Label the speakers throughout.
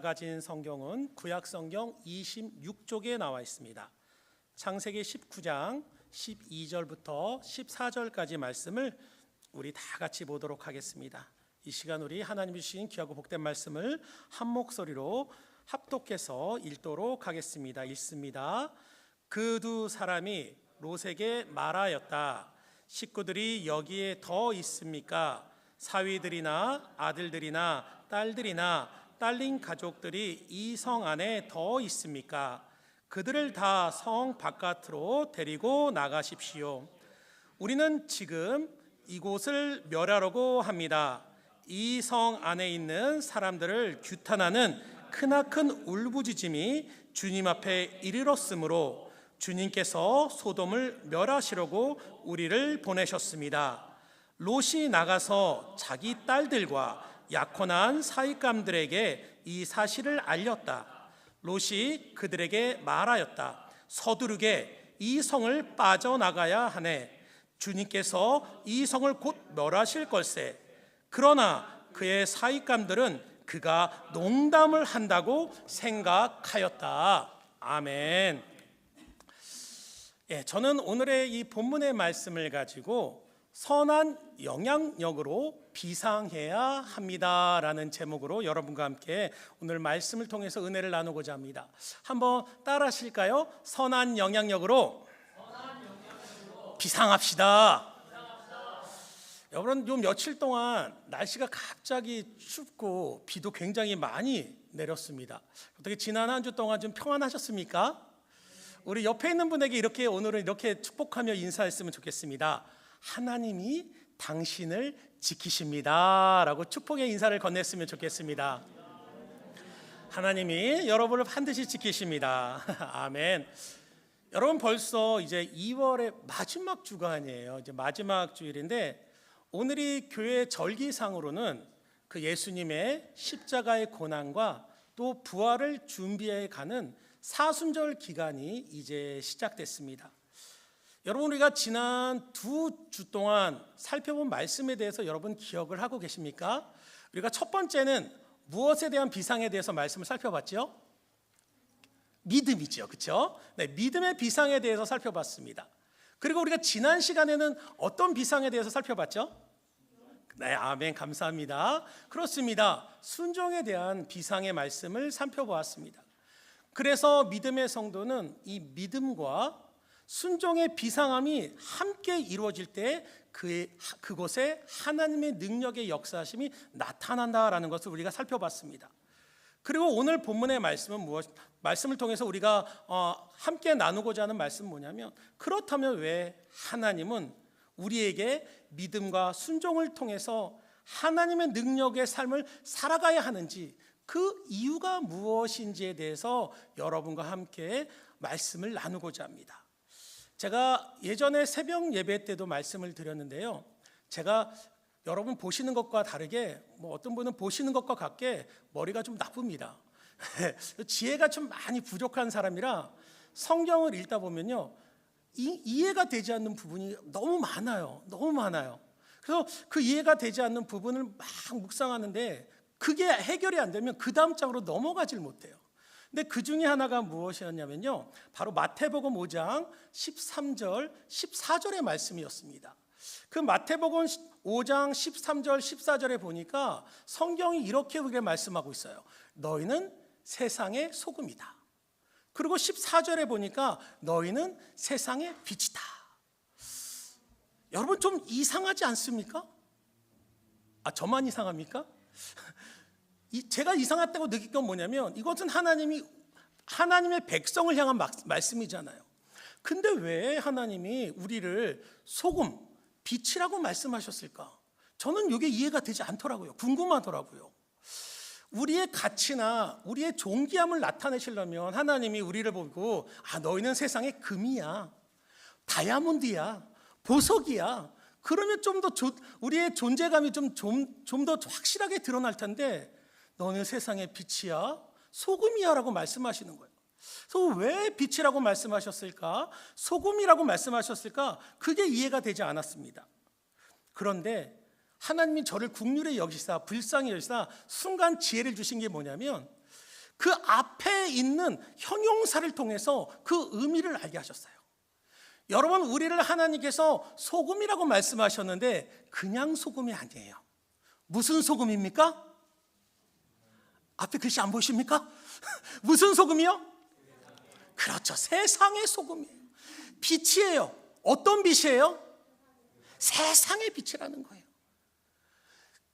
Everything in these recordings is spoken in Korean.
Speaker 1: 가진 성경은 구약 성경 26쪽에 나와 있습니다. 창세기 19장 12절부터 14절까지 말씀을 우리 다 같이 보도록 하겠습니다. 이 시간 우리 하나님이 주신 귀하고 복된 말씀을 한 목소리로 합독해서 읽도록 하겠습니다. 읽습니다. 그 두 사람이 롯에게 말하였다. 식구들이 여기에 더 있습니까? 사위들이나 아들들이나 딸들이나 딸린 가족들이 이 성 안에 더 있습니까? 그들을 다 성 바깥으로 데리고 나가십시오. 우리는 지금 이곳을 멸하려고 합니다. 이 성 안에 있는 사람들을 규탄하는 크나큰 울부짖음이 주님 앞에 이르렀으므로 주님께서 소돔을 멸하시려고 우리를 보내셨습니다. 롯이 나가서 자기 딸들과 약혼한 사익감들에게 이 사실을 알렸다. 롯이 그들에게 말하였다. 서두르게 이 성을 빠져나가야 하네. 주님께서 이 성을 곧 멸하실 걸세. 그러나 그의 사익감들은 그가 농담을 한다고 생각하였다. 아멘. 저는 오늘의 이 본문의 말씀을 가지고 선한 영향력으로 비상해야 합니다라는 제목으로 여러분과 함께 오늘 말씀을 통해서 은혜를 나누고자 합니다. 한번 따라 하실까요? 선한 영향력으로 비상합시다. 여러분, 요 며칠 동안 날씨가 갑자기 춥고 비도 굉장히 많이 내렸습니다. 어떻게 지난 한 주 동안 좀 평안하셨습니까? 우리 옆에 있는 분에게 오늘은 이렇게 축복하며 인사했으면 좋겠습니다. 하나님이 당신을 지키십니다 라고 축복의 인사를 건넸으면 좋겠습니다. 하나님이 여러분을 반드시 지키십니다. 아멘. 여러분, 벌써 이제 2월의 마지막 주가 아니에요. 이제 마지막 주일인데 오늘이 교회 절기상으로는 그 예수님의 십자가의 고난과 또 부활을 준비해 가는 사순절 기간이 이제 시작됐습니다. 여러분, 우리가 지난 2주 동안 살펴본 말씀에 대해서 여러분 기억을 하고 계십니까? 우리가 첫 번째는 무엇에 대한 비상에 대해서 말씀을 살펴봤죠? 믿음이죠, 그렇죠? 네, 믿음의 비상에 대해서 살펴봤습니다. 그리고 우리가 지난 시간에는 어떤 비상에 대해서 살펴봤죠? 네, 아멘, 감사합니다. 그렇습니다. 순종에 대한 비상의 말씀을 살펴보았습니다. 그래서 믿음의 성도는 이 믿음과 순종의 비상함이 함께 이루어질 때 그곳에 하나님의 능력의 역사하심이 나타난다라는 것을 우리가 살펴봤습니다. 그리고 오늘 본문의 말씀을 통해서 우리가 함께 나누고자 하는 말씀은 뭐냐면, 그렇다면 왜 하나님은 우리에게 믿음과 순종을 통해서 하나님의 능력의 삶을 살아가야 하는지, 그 이유가 무엇인지에 대해서 여러분과 함께 말씀을 나누고자 합니다. 제가 예전에 새벽 예배 때도 말씀을 드렸는데요, 제가 여러분 보시는 것과 다르게 어떤 분은 보시는 것과 같게 머리가 좀 나쁩니다. 지혜가 좀 많이 부족한 사람이라 성경을 읽다 보면요, 이해가 되지 않는 부분이 너무 많아요. 너무 많아요. 그래서 그 이해가 되지 않는 부분을 막 묵상하는데 그게 해결이 안 되면 그 다음 장으로 넘어가질 못해요. 근데 그 중에 하나가 무엇이었냐면요, 바로 마태복음 5장 13절 14절의 말씀이었습니다. 그 마태복음 5장 13절 14절에 보니까 성경이 이렇게 우리에게 말씀하고 있어요. 너희는 세상의 소금이다. 그리고 14절에 보니까 너희는 세상의 빛이다. 여러분, 좀 이상하지 않습니까? 저만 이상합니까? 제가 이상하다고 느낀 건 뭐냐면, 이것은 하나님의 백성을 향한 말씀이잖아요. 근데 왜 하나님이 우리를 소금, 빛이라고 말씀하셨을까? 저는 이게 이해가 되지 않더라고요. 궁금하더라고요. 우리의 가치나 우리의 존귀함을 나타내시려면 하나님이 우리를 보고 너희는 세상의 금이야, 다이아몬드야, 보석이야, 그러면 좀 더 우리의 존재감이 좀 더 확실하게 드러날 텐데, 너는 세상의 빛이야, 소금이야 라고 말씀하시는 거예요. 그래서 왜 빛이라고 말씀하셨을까? 소금이라고 말씀하셨을까? 그게 이해가 되지 않았습니다. 그런데 하나님이 저를 긍휼히 여기사 불쌍히 여기사 순간 지혜를 주신 게 뭐냐면, 그 앞에 있는 형용사를 통해서 그 의미를 알게 하셨어요. 여러분, 우리를 하나님께서 소금이라고 말씀하셨는데 그냥 소금이 아니에요. 무슨 소금입니까? 앞에 글씨 안 보이십니까? 무슨 소금이요? 그렇죠. 세상의 소금이에요. 빛이에요. 어떤 빛이에요? 세상의 빛이라는 거예요.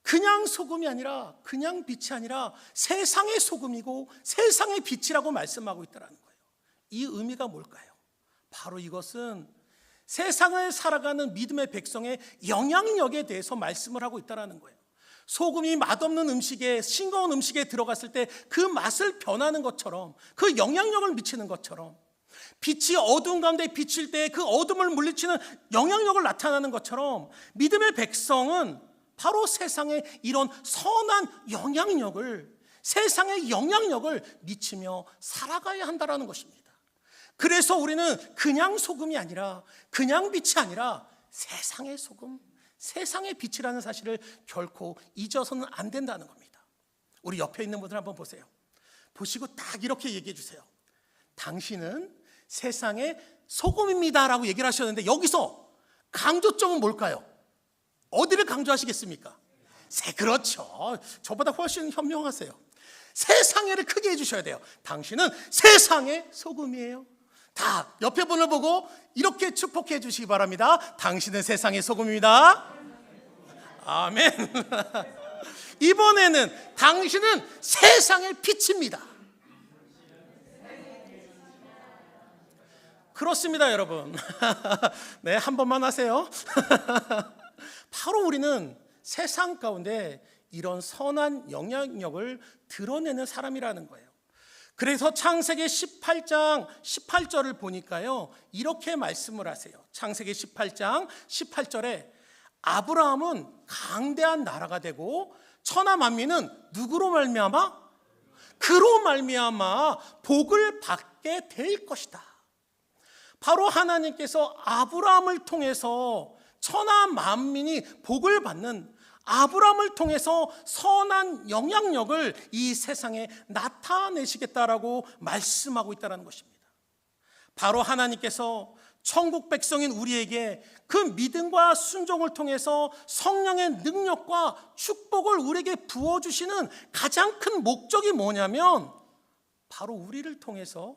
Speaker 1: 그냥 소금이 아니라, 그냥 빛이 아니라 세상의 소금이고 세상의 빛이라고 말씀하고 있다는 거예요. 이 의미가 뭘까요? 바로 이것은 세상을 살아가는 믿음의 백성의 영향력에 대해서 말씀을 하고 있다는 거예요. 소금이 맛없는 음식에, 싱거운 음식에 들어갔을 때 그 맛을 변하는 것처럼, 그 영향력을 미치는 것처럼, 빛이 어두운 가운데 비칠 때 그 어둠을 물리치는 영향력을 나타나는 것처럼 믿음의 백성은 바로 세상에 이런 선한 영향력을, 세상의 영향력을 미치며 살아가야 한다는 것입니다. 그래서 우리는 그냥 소금이 아니라, 그냥 빛이 아니라 세상의 소금, 세상의 빛이라는 사실을 결코 잊어서는 안 된다는 겁니다. 우리 옆에 있는 분들 한번 보세요. 보시고 딱 이렇게 얘기해 주세요. 당신은 세상의 소금입니다 라고 얘기를 하셨는데, 여기서 강조점은 뭘까요? 어디를 강조하시겠습니까? 그렇죠. 저보다 훨씬 현명하세요. 세상에를 크게 해주셔야 돼요. 당신은 세상의 소금이에요. 다 옆에 분을 보고 이렇게 축복해 주시기 바랍니다. 당신은 세상의 소금입니다. 아멘. 이번에는 당신은 세상의 빛입니다. 그렇습니다, 여러분. 네, 한 번만 하세요. 바로 우리는 세상 가운데 이런 선한 영향력을 드러내는 사람이라는 거예요. 그래서 창세기 18장 18절을 보니까요, 이렇게 말씀을 하세요. 창세기 18장 18절에 아브라함은 강대한 나라가 되고 천하 만민은 누구로 말미암아? 그로 말미암아 복을 받게 될 것이다. 바로 하나님께서 아브라함을 통해서 천하 만민이 복을 받는, 아브라함을 통해서 선한 영향력을 이 세상에 나타내시겠다라고 말씀하고 있다는 것입니다. 바로 하나님께서 천국 백성인 우리에게 그 믿음과 순종을 통해서 성령의 능력과 축복을 우리에게 부어주시는 가장 큰 목적이 뭐냐면, 바로 우리를 통해서,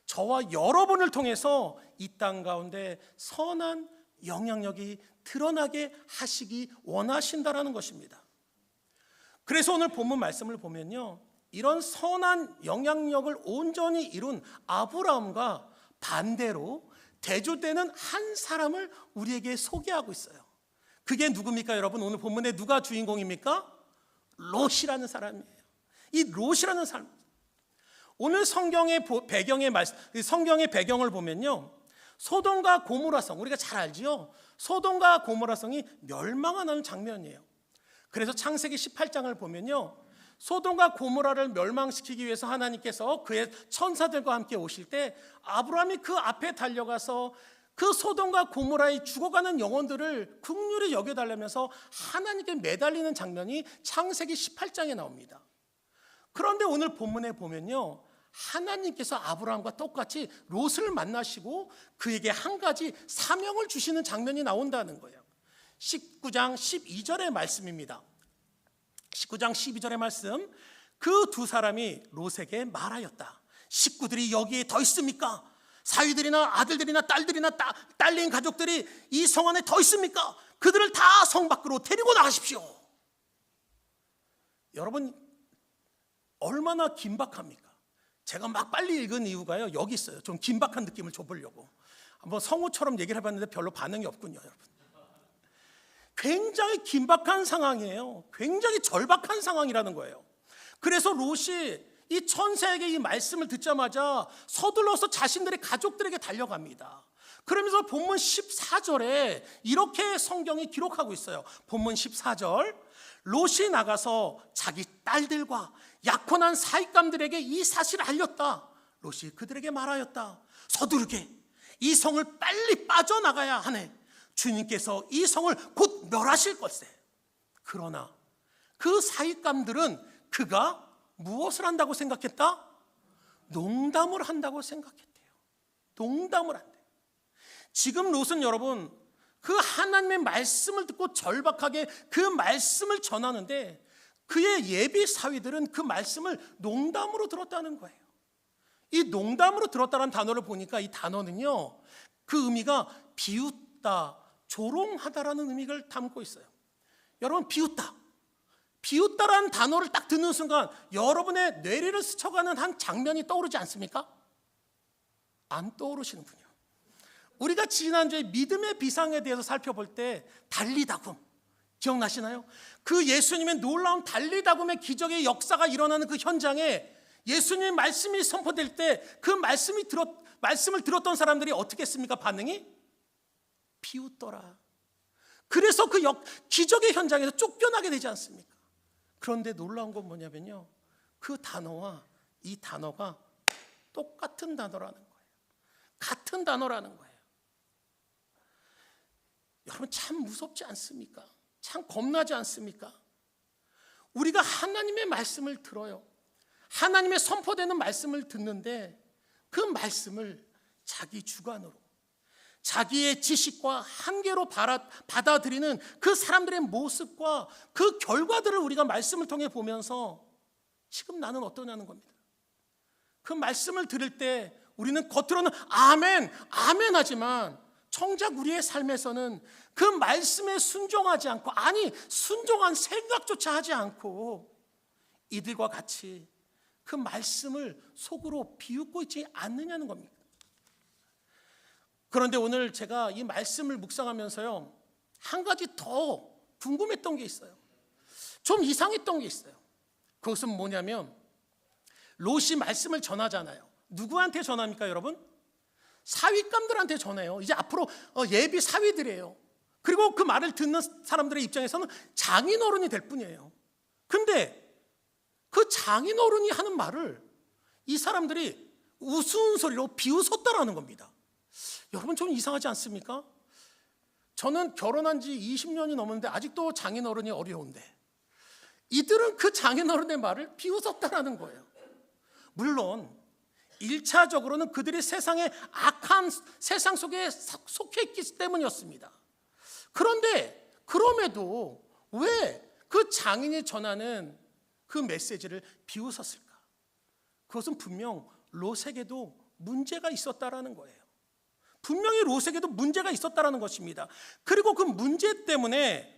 Speaker 1: 저와 여러분을 통해서 이 땅 가운데 선한 영향력이 드러나게 하시기 원하신다라는 것입니다. 그래서 오늘 본문 말씀을 보면요, 이런 선한 영향력을 온전히 이룬 아브라함과 반대로 대조되는 한 사람을 우리에게 소개하고 있어요. 그게 누굽니까, 여러분? 오늘 본문에 누가 주인공입니까? 롯이라는 사람이에요. 이 롯이라는 사람, 오늘 성경의 배경을 보면요, 소돔과 고모라성, 우리가 잘 알지요. 소돔과 고모라성이 멸망하는 장면이에요. 그래서 창세기 18장을 보면요, 소돔과 고모라를 멸망시키기 위해서 하나님께서 그의 천사들과 함께 오실 때 아브라함이 그 앞에 달려가서 그 소돔과 고모라의 죽어가는 영혼들을 긍휼히 여겨달라면서 하나님께 매달리는 장면이 창세기 18장에 나옵니다. 그런데 오늘 본문에 보면요, 하나님께서 아브라함과 똑같이 롯을 만나시고 그에게 한 가지 사명을 주시는 장면이 나온다는 거예요. 19장 12절의 말씀입니다. 19장 12절의 말씀, 그 두 사람이 롯에게 말하였다. 식구들이 여기에 더 있습니까? 사위들이나 아들들이나 딸들이나 딸린 가족들이 이 성 안에 더 있습니까? 그들을 다 성 밖으로 데리고 나가십시오. 여러분, 얼마나 긴박합니까? 제가 막 빨리 읽은 이유가요, 여기 있어요. 좀 긴박한 느낌을 줘보려고. 한번 성우처럼 얘기를 해봤는데 별로 반응이 없군요, 여러분. 굉장히 긴박한 상황이에요. 굉장히 절박한 상황이라는 거예요. 그래서 롯이 이 천사에게 이 말씀을 듣자마자 서둘러서 자신들의 가족들에게 달려갑니다. 그러면서 본문 14절에 이렇게 성경이 기록하고 있어요. 본문 14절, 롯이 나가서 자기 딸들과 약혼한 사익감들에게 이 사실을 알렸다. 롯이 그들에게 말하였다. 서두르게 이 성을 빨리 빠져나가야 하네. 주님께서 이 성을 곧 멸하실 것세. 그러나 그 사익감들은 그가 무엇을 한다고 생각했다? 농담을 한다고 생각했대요. 농담을 한대요. 지금 롯은 여러분 그 하나님의 말씀을 듣고 절박하게 그 말씀을 전하는데 그의 예비 사위들은 그 말씀을 농담으로 들었다는 거예요. 이 농담으로 들었다는 단어를 보니까 이 단어는요, 그 의미가 비웃다, 조롱하다라는 의미를 담고 있어요. 여러분, 비웃다라는 단어를 딱 듣는 순간 여러분의 뇌리를 스쳐가는 한 장면이 떠오르지 않습니까? 안 떠오르시는군요. 우리가 지난주에 믿음의 비상에 대해서 살펴볼 때 달리다굼 기억나시나요? 그 예수님의 놀라운 달리다굼의 기적의 역사가 일어나는 그 현장에 예수님의 말씀이 선포될 때 그 말씀을 들었던 사람들이 어떻게 했습니까? 반응이 비웃더라. 그래서 그 기적의 현장에서 쫓겨나게 되지 않습니까? 그런데 놀라운 건 뭐냐면요, 그 단어와 이 단어가 똑같은 단어라는 거예요. 같은 단어라는 거예요. 여러분, 참 무섭지 않습니까? 참 겁나지 않습니까? 우리가 하나님의 말씀을 들어요. 하나님의 선포되는 말씀을 듣는데 그 말씀을 자기 주관으로, 자기의 지식과 한계로 받아들이는 그 사람들의 모습과 그 결과들을 우리가 말씀을 통해 보면서 지금 나는 어떠냐는 겁니다. 그 말씀을 들을 때 우리는 겉으로는 아멘, 아멘 하지만 정작 우리의 삶에서는 그 말씀에 순종하지 않고, 아니 순종한 생각조차 하지 않고 이들과 같이 그 말씀을 속으로 비웃고 있지 않느냐는 겁니다. 그런데 오늘 제가 이 말씀을 묵상하면서요, 한 가지 더 궁금했던 게 있어요. 좀 이상했던 게 있어요. 그것은 뭐냐면 롯이 말씀을 전하잖아요. 누구한테 전합니까, 여러분? 사윗감들한테 전해요. 이제 앞으로 예비 사위들이에요. 그리고 그 말을 듣는 사람들의 입장에서는 장인어른이 될 뿐이에요. 근데 그 장인어른이 하는 말을 이 사람들이 우스운 소리로 비웃었다라는 겁니다. 여러분, 좀 이상하지 않습니까? 저는 결혼한 지 20년이 넘었는데 아직도 장인어른이 어려운데 이들은 그 장인어른의 말을 비웃었다라는 거예요. 물론 1차적으로는 그들이 세상의 악한 세상 속에 속해 있기 때문이었습니다. 그런데 그럼에도 왜 그 장인이 전하는 그 메시지를 비웃었을까? 그것은 분명 롯에게도 문제가 있었다라는 거예요. 분명히 롯에게도 문제가 있었다라는 것입니다. 그리고 그 문제 때문에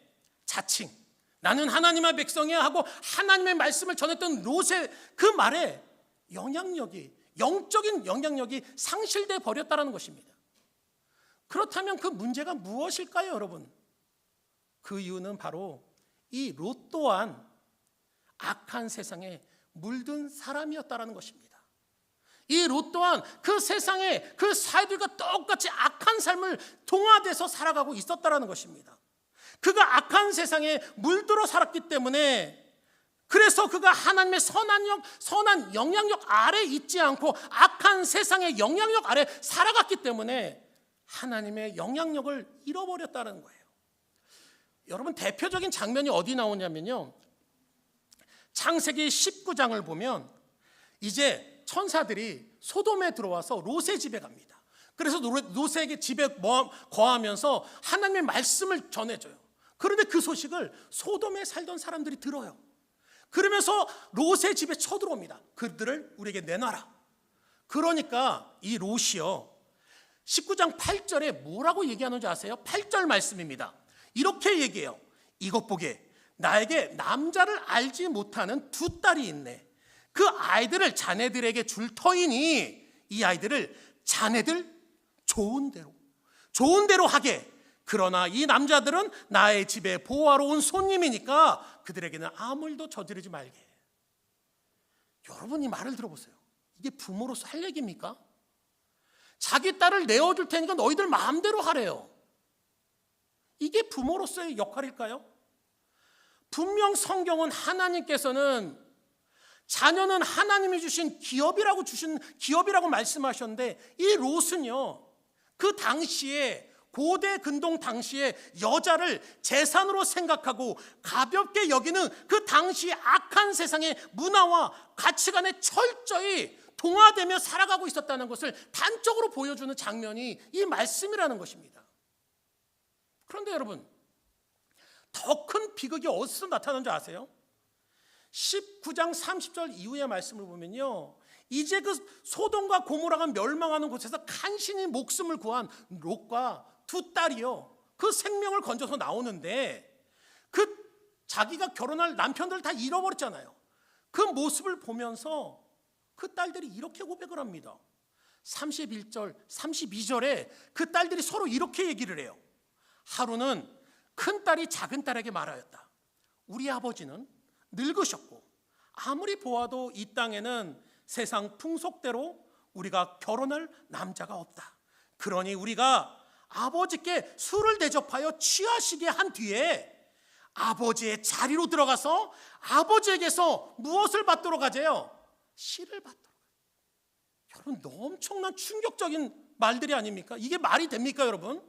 Speaker 1: 자칭 나는 하나님의 백성이야 하고 하나님의 말씀을 전했던 롯의 그 말에 영적인 영향력이 상실돼 버렸다라는 것입니다. 그렇다면 그 문제가 무엇일까요, 여러분? 그 이유는 바로 이 롯 또한 악한 세상에 물든 사람이었다라는 것입니다. 이 롯 또한 그 세상에 그 사회들과 똑같이 악한 삶을 동화돼서 살아가고 있었다라는 것입니다. 그가 악한 세상에 물들어 살았기 때문에, 그래서 그가 하나님의 선한 영향력 아래 있지 않고 악한 세상의 영향력 아래 살아갔기 때문에 하나님의 영향력을 잃어버렸다는 거예요. 여러분, 대표적인 장면이 어디 나오냐면요, 창세기 19장을 보면 이제 천사들이 소돔에 들어와서 롯의 집에 갑니다. 그래서 롯의 집에 거하면서 하나님의 말씀을 전해줘요. 그런데 그 소식을 소돔에 살던 사람들이 들어요. 그러면서 롯의 집에 쳐들어옵니다. 그들을 우리에게 내놔라. 그러니까 이 롯이요, 19장 8절에 뭐라고 얘기하는지 아세요? 8절 말씀입니다. 이렇게 얘기해요. 이것 보게, 나에게 남자를 알지 못하는 두 딸이 있네. 그 아이들을 자네들에게 줄 터이니 이 아이들을 자네들 좋은 대로 하게. 그러나 이 남자들은 나의 집에 보호하러 온 손님이니까 그들에게는 아무 일도 저지르지 말게. 여러분, 이 말을 들어보세요. 이게 부모로서 할 얘기입니까? 자기 딸을 내어줄 테니까 너희들 마음대로 하래요. 이게 부모로서의 역할일까요? 분명 성경은 하나님께서는 자녀는 하나님이 주신 기업이라고 말씀하셨는데, 이 롯은요, 그 당시에 고대 근동 당시에 여자를 재산으로 생각하고 가볍게 여기는 그 당시 악한 세상의 문화와 가치관에 철저히 동화되며 살아가고 있었다는 것을 단적으로 보여주는 장면이 이 말씀이라는 것입니다. 그런데 여러분, 더 큰 비극이 어디서 나타나는 줄 아세요? 19장 30절 이후의 말씀을 보면요, 이제 그 소돔과 고모라가 멸망하는 곳에서 간신히 목숨을 구한 롯과 두 딸이요, 그 생명을 건져서 나오는데, 그 자기가 결혼할 남편들을 다 잃어버렸잖아요. 그 모습을 보면서 그 딸들이 이렇게 고백을 합니다. 31절, 32절에 그 딸들이 서로 이렇게 얘기를 해요. 하루는 큰 딸이 작은 딸에게 말하였다. 우리 아버지는 늙으셨고 아무리 보아도 이 땅에는 세상 풍속대로 우리가 결혼할 남자가 없다. 그러니 우리가 아버지께 술을 대접하여 취하시게 한 뒤에 아버지의 자리로 들어가서 아버지에게서 무엇을 받도록 하재요? 씨를 받도록. 여러분, 너무 엄청난 충격적인 말들이 아닙니까? 이게 말이 됩니까, 여러분?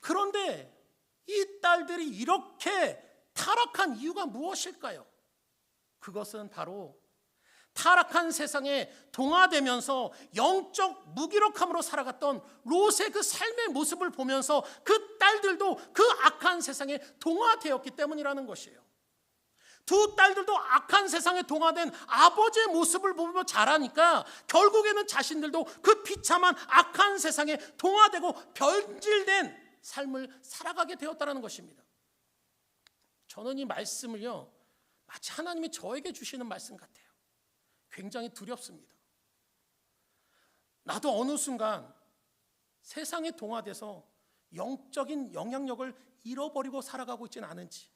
Speaker 1: 그런데 이 딸들이 이렇게 타락한 이유가 무엇일까요? 그것은 바로 타락한 세상에 동화되면서 영적 무기력함으로 살아갔던 롯의 그 삶의 모습을 보면서 그 딸들도 그 악한 세상에 동화되었기 때문이라는 것이에요. 두 딸들도 악한 세상에 동화된 아버지의 모습을 보며 자라니까 결국에는 자신들도 그 비참한 악한 세상에 동화되고 변질된 삶을 살아가게 되었다는 것입니다. 저는 이 말씀을요, 마치 하나님이 저에게 주시는 말씀 같아요. 굉장히 두렵습니다. 나도 어느 순간 세상에 동화돼서 영적인 영향력을 잃어버리고 살아가고 있지는 않은지,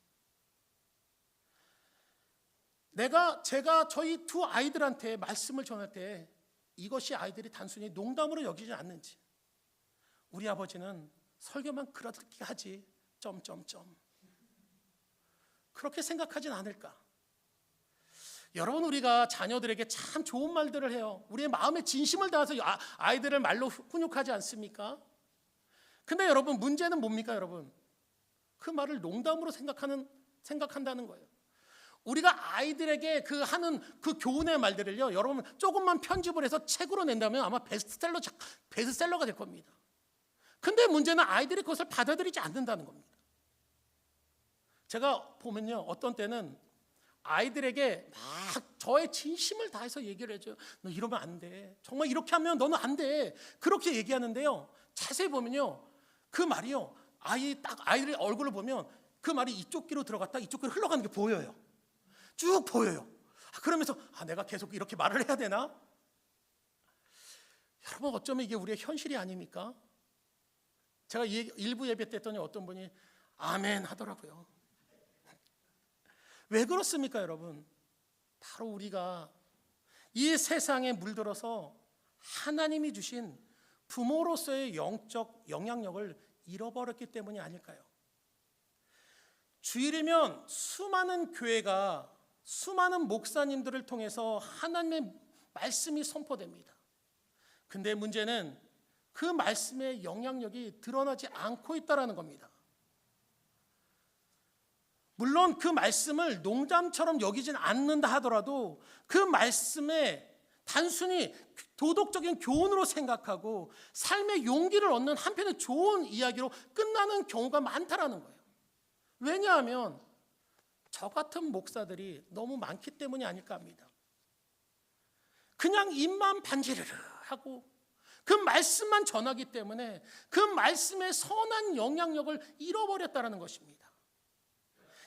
Speaker 1: 제가 저희 두 아이들한테 말씀을 전할 때 이것이 아이들이 단순히 농담으로 여기지 않는지, 우리 아버지는 설교만 그렇게 하지 점점점 그렇게 생각하진 않을까. 여러분, 우리가 자녀들에게 참 좋은 말들을 해요. 우리의 마음에 진심을 다해서 아이들을 말로 훈육하지 않습니까? 근데 여러분, 문제는 뭡니까, 여러분? 그 말을 농담으로 생각한다는 거예요. 우리가 아이들에게 하는 그 교훈의 말들을요, 여러분 조금만 편집을 해서 책으로 낸다면 아마 베스트셀러가 될 겁니다. 근데 문제는 아이들이 그것을 받아들이지 않는다는 겁니다. 제가 보면요, 어떤 때는 아이들에게 막 저의 진심을 다해서 얘기를 해줘요. 너 이러면 안 돼. 정말 이렇게 하면 너는 안 돼. 그렇게 얘기하는데요, 자세히 보면요, 그 말이요, 아이들의 얼굴을 보면 그 말이 이쪽 귀로 들어갔다 이쪽 귀로 흘러가는 게 보여요. 쭉 보여요. 그러면서 내가 계속 이렇게 말을 해야 되나? 여러분, 어쩌면 이게 우리의 현실이 아닙니까? 제가 일부 예배 때 했더니 어떤 분이 아멘 하더라고요. 왜 그렇습니까, 여러분? 바로 우리가 이 세상에 물들어서 하나님이 주신 부모로서의 영적 영향력을 잃어버렸기 때문이 아닐까요? 주일이면 수많은 교회가 수많은 목사님들을 통해서 하나님의 말씀이 선포됩니다. 근데 문제는 그 말씀의 영향력이 드러나지 않고 있다는 겁니다. 물론 그 말씀을 농담처럼 여기진 않는다 하더라도 그 말씀에 단순히 도덕적인 교훈으로 생각하고 삶의 용기를 얻는 한편의 좋은 이야기로 끝나는 경우가 많다라는 거예요. 왜냐하면 저 같은 목사들이 너무 많기 때문이 아닐까 합니다. 그냥 입만 반지르르 하고 그 말씀만 전하기 때문에 그 말씀의 선한 영향력을 잃어버렸다는 것입니다.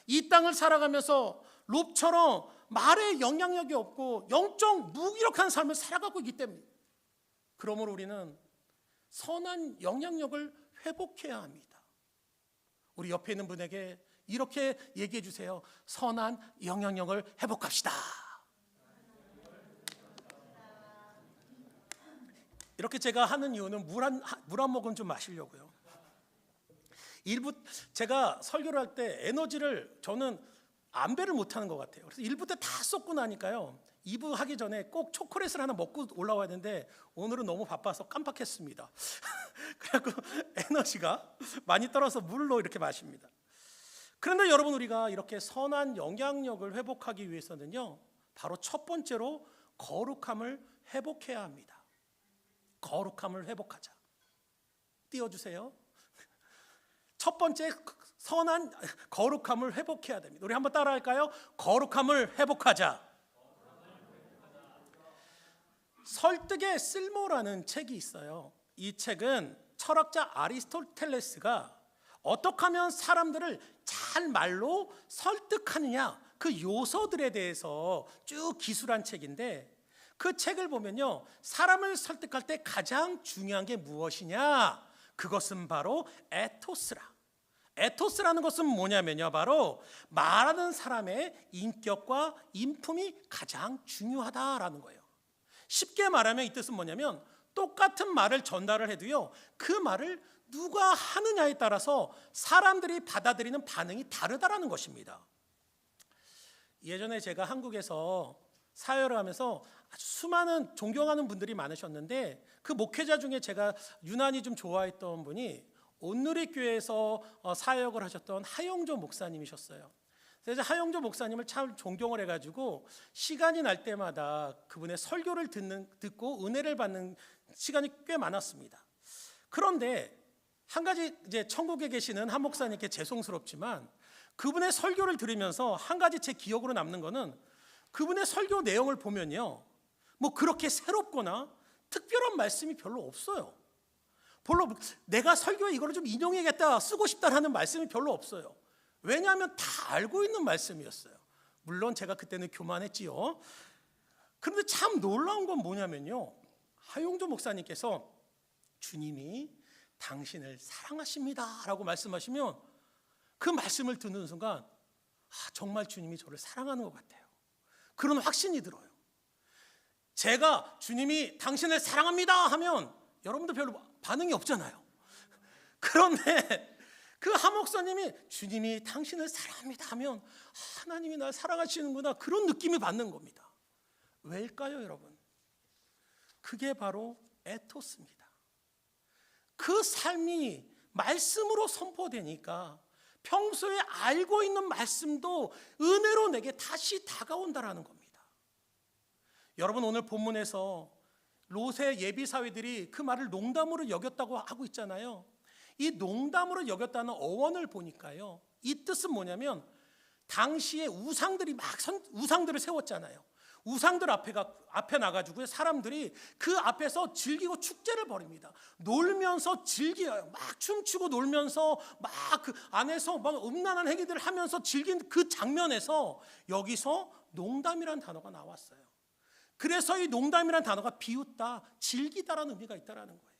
Speaker 1: 이 땅을 살아가면서 롭처럼 말에 영향력이 없고 영적 무기력한 삶을 살아가고 있기 때문에, 그러므로 우리는 선한 영향력을 회복해야 합니다. 우리 옆에 있는 분에게 이렇게 얘기해 주세요. 선한 영향력을 회복합시다. 이렇게 제가 하는 이유는 물 한 모금 좀 마시려고요. 제가 설교를 할 때 에너지를 저는 안배를 못하는 것 같아요. 그래서 1부 때 다 쏟고 나니까요, 2부 하기 전에 꼭 초콜릿을 하나 먹고 올라와야 되는데 오늘은 너무 바빠서 깜빡했습니다. 그래서 에너지가 많이 떨어서 물로 이렇게 마십니다. 그런데 여러분, 우리가 이렇게 선한 영향력을 회복하기 위해서는요, 바로 첫 번째로 거룩함을 회복해야 합니다. 거룩함을 회복하자. 띄워주세요. 첫 번째, 선한 거룩함을 회복해야 됩니다. 우리 한번 따라할까요? 거룩함을 회복하자. 설득의 쓸모라는 책이 있어요. 이 책은 철학자 아리스토텔레스가 어떻게 하면 사람들을 잘 말로 설득하느냐, 그 요소들에 대해서 쭉 기술한 책인데, 그 책을 보면요, 사람을 설득할 때 가장 중요한 게 무엇이냐? 그것은 바로 에토스라. 에토스라는 것은 뭐냐면요, 바로 말하는 사람의 인격과 인품이 가장 중요하다라는 거예요. 쉽게 말하면 이 뜻은 뭐냐면, 똑같은 말을 전달을 해도요, 그 말을 누가 하느냐에 따라서 사람들이 받아들이는 반응이 다르다라는 것입니다. 예전에 제가 한국에서 사회를 하면서 아주 수많은 존경하는 분들이 많으셨는데, 그 목회자 중에 제가 유난히 좀 좋아했던 분이 온누리교회에서 사역을 하셨던 하영조 목사님이셨어요. 그래서 하영조 목사님을 참 존경을 해가지고 시간이 날 때마다 그분의 설교를 듣고 은혜를 받는 시간이 꽤 많았습니다. 그런데 한 가지, 이제 천국에 계시는 한 목사님께 죄송스럽지만 그분의 설교를 들으면서 한 가지 제 기억으로 남는 거는, 그분의 설교 내용을 보면요, 뭐 그렇게 새롭거나 특별한 말씀이 별로 없어요. 별로 내가 설교에 이거를 좀 인용해야겠다, 쓰고 싶다라는 말씀이 별로 없어요. 왜냐하면 다 알고 있는 말씀이었어요. 물론 제가 그때는 교만했지요. 그런데 참 놀라운 건 뭐냐면요, 하용조 목사님께서 주님이 당신을 사랑하십니다 라고 말씀하시면, 그 말씀을 듣는 순간 정말 주님이 저를 사랑하는 것 같아요. 그런 확신이 들어요. 제가 주님이 당신을 사랑합니다 하면 여러분들 별로 반응이 없잖아요. 그런데 그 한 목사님이 주님이 당신을 사랑합니다 하면 하나님이 날 사랑하시는구나, 그런 느낌이 받는 겁니다. 왜일까요, 여러분? 그게 바로 에토스입니다. 그 삶이 말씀으로 선포되니까 평소에 알고 있는 말씀도 은혜로 내게 다시 다가온다라는 겁니다. 여러분, 오늘 본문에서 롯의 예비사위들이 그 말을 농담으로 여겼다고 하고 있잖아요. 이 농담으로 여겼다는 어원을 보니까요, 이 뜻은 뭐냐면, 당시에 우상들이 우상들을 세웠잖아요. 우상들 앞에 나가지고 사람들이 그 앞에서 즐기고 축제를 벌입니다. 놀면서 즐겨요. 막 춤추고 놀면서 막 그 안에서 막 음란한 행위들을 하면서 즐긴 그 장면에서 여기서 농담이라는 단어가 나왔어요. 그래서 이 농담이라는 단어가 비웃다, 즐기다라는 의미가 있다라는 거예요.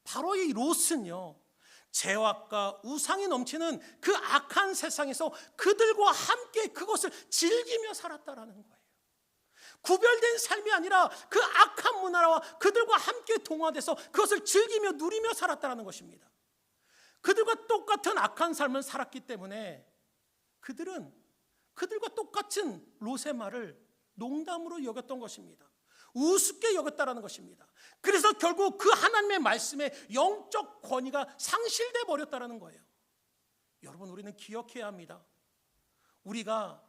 Speaker 1: 바로 이 롯은요, 죄악과 우상이 넘치는 그 악한 세상에서 그들과 함께 그것을 즐기며 살았다라는 거예요. 구별된 삶이 아니라 그 악한 문화와 그들과 함께 동화돼서 그것을 즐기며 누리며 살았다는 것입니다. 그들과 똑같은 악한 삶을 살았기 때문에 그들은 그들과 똑같은 롯의 말을 농담으로 여겼던 것입니다. 우습게 여겼다는 것입니다. 그래서 결국 그 하나님의 말씀에 영적 권위가 상실돼 버렸다는 거예요. 여러분, 우리는 기억해야 합니다. 우리가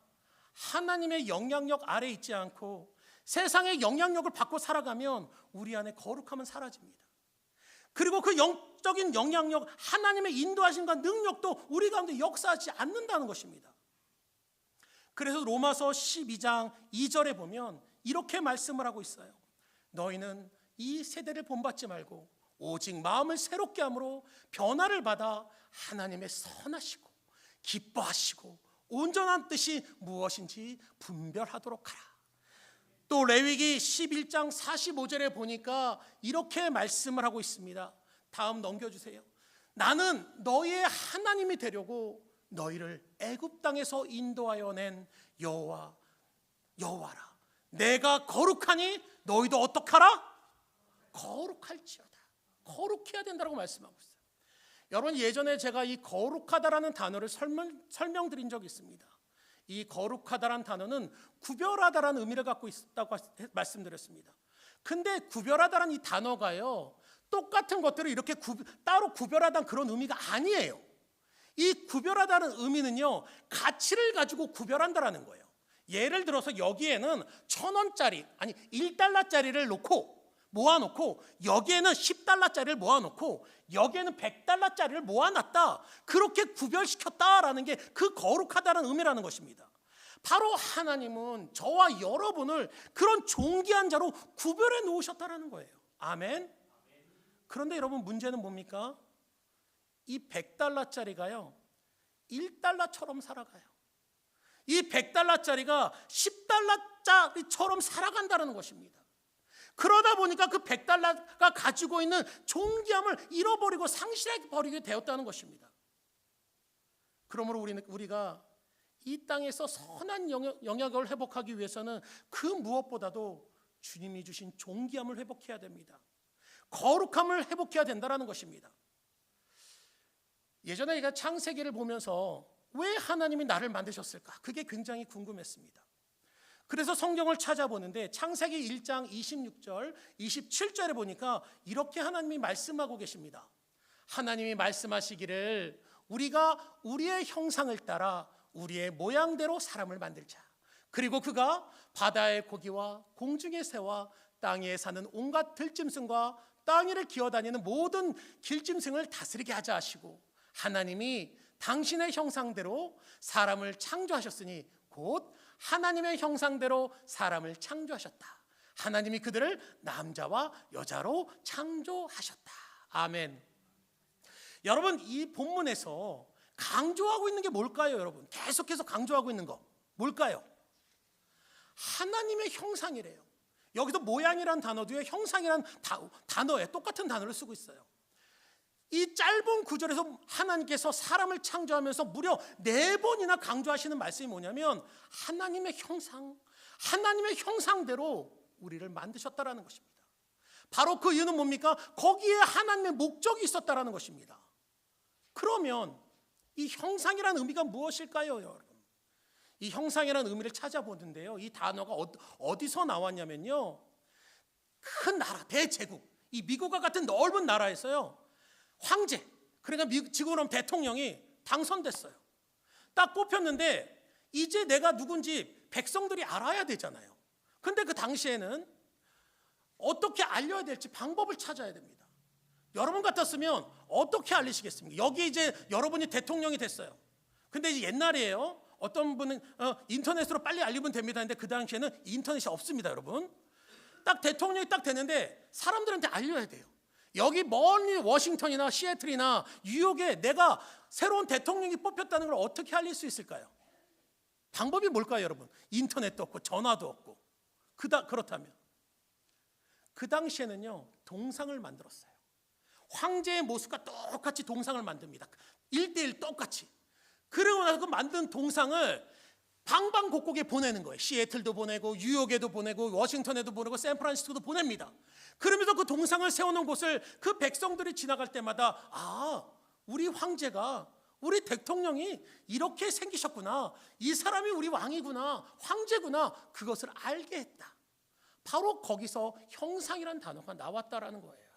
Speaker 1: 하나님의 영향력 아래 있지 않고 세상의 영향력을 받고 살아가면 우리 안에 거룩함은 사라집니다. 그리고 그 영적인 영향력, 하나님의 인도하심과 능력도 우리 가운데 역사하지 않는다는 것입니다. 그래서 로마서 12장 2절에 보면 이렇게 말씀을 하고 있어요. 너희는 이 세대를 본받지 말고 오직 마음을 새롭게 함으로 변화를 받아 하나님의 선하시고 기뻐하시고 온전한 뜻이 무엇인지 분별하도록 하라. 또 레위기 11장 45절에 보니까 이렇게 말씀을 하고 있습니다. 다음 넘겨주세요. 나는 너희의 하나님이 되려고 너희를 애굽 땅에서 인도하여 낸 여호와라. 내가 거룩하니 너희도 어떡하라? 거룩할지어다. 거룩해야 된다고 말씀하고 있어요. 여러분, 예전에 제가 이 거룩하다라는 단어를 설명드린 적이 있습니다. 이 거룩하다라는 단어는 구별하다라는 의미를 갖고 있다고 말씀드렸습니다. 근데 구별하다라는 이 단어가요, 똑같은 것들을 이렇게 따로 구별하다는 그런 의미가 아니에요. 이 구별하다는 의미는요, 가치를 가지고 구별한다라는 거예요. 예를 들어서 여기에는 1,000원짜리 아니 1달러짜리를 모아놓고 여기에는 10달러짜리를 모아놓고 여기에는 100달러짜리를 모아놨다. 그렇게 구별시켰다라는 게 그 거룩하다는 의미라는 것입니다. 바로 하나님은 저와 여러분을 그런 존귀한 자로 구별해 놓으셨다라는 거예요. 아멘. 그런데 여러분 문제는 뭡니까? 이 100달러짜리가요 1달러처럼 살아가요. 이 100달러짜리가 10달러짜리처럼 살아간다는 것입니다. 그러다 보니까 그 100달러가 가지고 있는 존귀함을 잃어버리고 상실해버리게 되었다는 것입니다. 그러므로 우리가 이 땅에서 선한 영역을 회복하기 위해서는 그 무엇보다도 주님이 주신 존귀함을 회복해야 됩니다. 거룩함을 회복해야 된다는 것입니다. 예전에 제가 창세기를 보면서 왜 하나님이 나를 만드셨을까? 그게 굉장히 궁금했습니다. 그래서 성경을 찾아보는데 창세기 1장 26절, 27절에 보니까 이렇게 하나님이 말씀하고 계십니다. 하나님이 말씀하시기를 우리가 우리의 형상을 따라 우리의 모양대로 사람을 만들자. 그리고 그가 바다의 고기와 공중의 새와 땅에 사는 온갖 들짐승과 땅 위를 기어다니는 모든 길짐승을 다스리게 하자 하시고 하나님이 당신의 형상대로 사람을 창조하셨으니 곧 하나님의 형상대로 사람을 창조하셨다. 하나님이 그들을 남자와 여자로 창조하셨다. 아멘. 여러분 이 본문에서 강조하고 있는 게 뭘까요? 여러분 계속해서 강조하고 있는 거 뭘까요? 하나님의 형상이래요. 여기서 모양이란 단어 뒤에 형상이란 단어에 똑같은 단어를 쓰고 있어요. 이 짧은 구절에서 하나님께서 사람을 창조하면서 무려 4번이나 강조하시는 말씀이 뭐냐면 하나님의 형상, 하나님의 형상대로 우리를 만드셨다라는 것입니다. 바로 그 이유는 뭡니까? 거기에 하나님의 목적이 있었다라는 것입니다. 그러면 이 형상이라는 의미가 무엇일까요, 여러분? 이 형상이라는 의미를 찾아보는데요, 이 단어가 어디서 나왔냐면요, 큰 나라, 대제국, 이 미국과 같은 넓은 나라에서요 황제, 그러니까 지금 대통령이 당선됐어요. 딱 뽑혔는데 이제 내가 누군지 백성들이 알아야 되잖아요. 근데 그 당시에는 어떻게 알려야 될지 방법을 찾아야 됩니다. 여러분 같았으면 어떻게 알리시겠습니까? 여기 이제 여러분이 대통령이 됐어요. 근데 이제 옛날이에요. 어떤 분은 인터넷으로 빨리 알리면 됩니다. 근데 그 당시에는 인터넷이 없습니다, 여러분. 딱 대통령이 딱 되는데 사람들한테 알려야 돼요. 여기 멀리 워싱턴이나 시애틀이나 뉴욕에 내가 새로운 대통령이 뽑혔다는 걸 어떻게 알릴 수 있을까요? 방법이 뭘까요, 여러분? 인터넷도 없고 전화도 없고. 그렇다면 그 당시에는요 동상을 만들었어요. 황제의 모습과 똑같이 동상을 만듭니다. 1:1 똑같이. 그러고 나서 그 만든 동상을 방방곡곡에 보내는 거예요. 시애틀도 보내고 뉴욕에도 보내고 워싱턴에도 보내고 샌프란시스코도 보냅니다. 그러면서 그 동상을 세워놓은 곳을 그 백성들이 지나갈 때마다 우리 황제가, 우리 대통령이 이렇게 생기셨구나, 이 사람이 우리 왕이구나, 황제구나, 그것을 알게 했다. 바로 거기서 형상이라는 단어가 나왔다라는 거예요.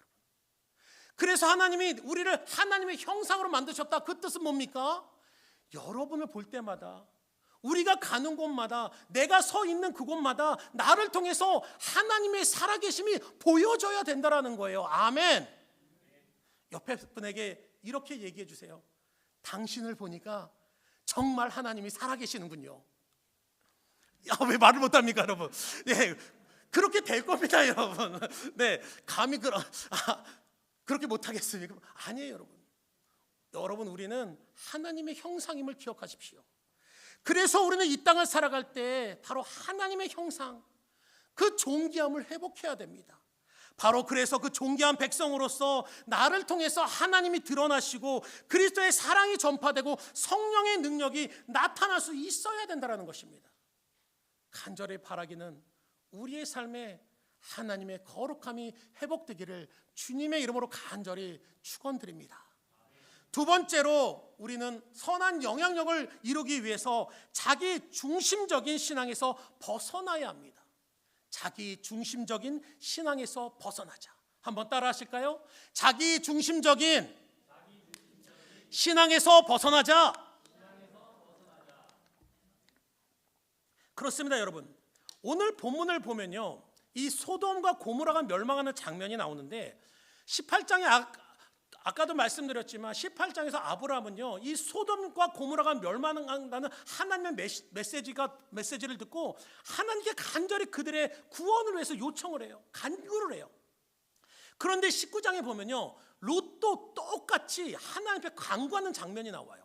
Speaker 1: 그래서 하나님이 우리를 하나님의 형상으로 만드셨다. 그 뜻은 뭡니까? 여러분을 볼 때마다, 우리가 가는 곳마다, 내가 서 있는 그곳마다 나를 통해서 하나님의 살아계심이 보여져야 된다라는 거예요. 아멘. 옆에 분에게 이렇게 얘기해 주세요. 당신을 보니까 정말 하나님이 살아계시는군요. 왜 말을 못합니까, 여러분? 네, 그렇게 될 겁니다, 여러분. 네, 감히 그렇게 못하겠습니까? 아니에요, 여러분. 여러분, 우리는 하나님의 형상임을 기억하십시오. 그래서 우리는 이 땅을 살아갈 때 바로 하나님의 형상, 그 존귀함을 회복해야 됩니다. 바로 그래서 그 존귀한 백성으로서 나를 통해서 하나님이 드러나시고 그리스도의 사랑이 전파되고 성령의 능력이 나타날 수 있어야 된다는 것입니다. 간절히 바라기는 우리의 삶에 하나님의 거룩함이 회복되기를 주님의 이름으로 간절히 축원드립니다. 두 번째로 우리는 선한 영향력을 이루기 위해서 자기 중심적인 신앙에서 벗어나야 합니다. 자기 중심적인 신앙에서 벗어나자. 한번 따라 하실까요? 자기 중심적인 신앙에서 벗어나자. 그렇습니다, 여러분. 오늘 본문을 보면요, 이 소돔과 고모라가 멸망하는 장면이 나오는데 18장에 아까도 말씀드렸지만 18장에서 아브라함은요, 이 소돔과 고모라가 멸망한다는 하나님의 메시지를 듣고 하나님께 간절히 그들의 구원을 위해서 요청을 해요. 간구를 해요. 그런데 19장에 보면요, 롯도 똑같이 하나님 앞에 간구하는 장면이 나와요.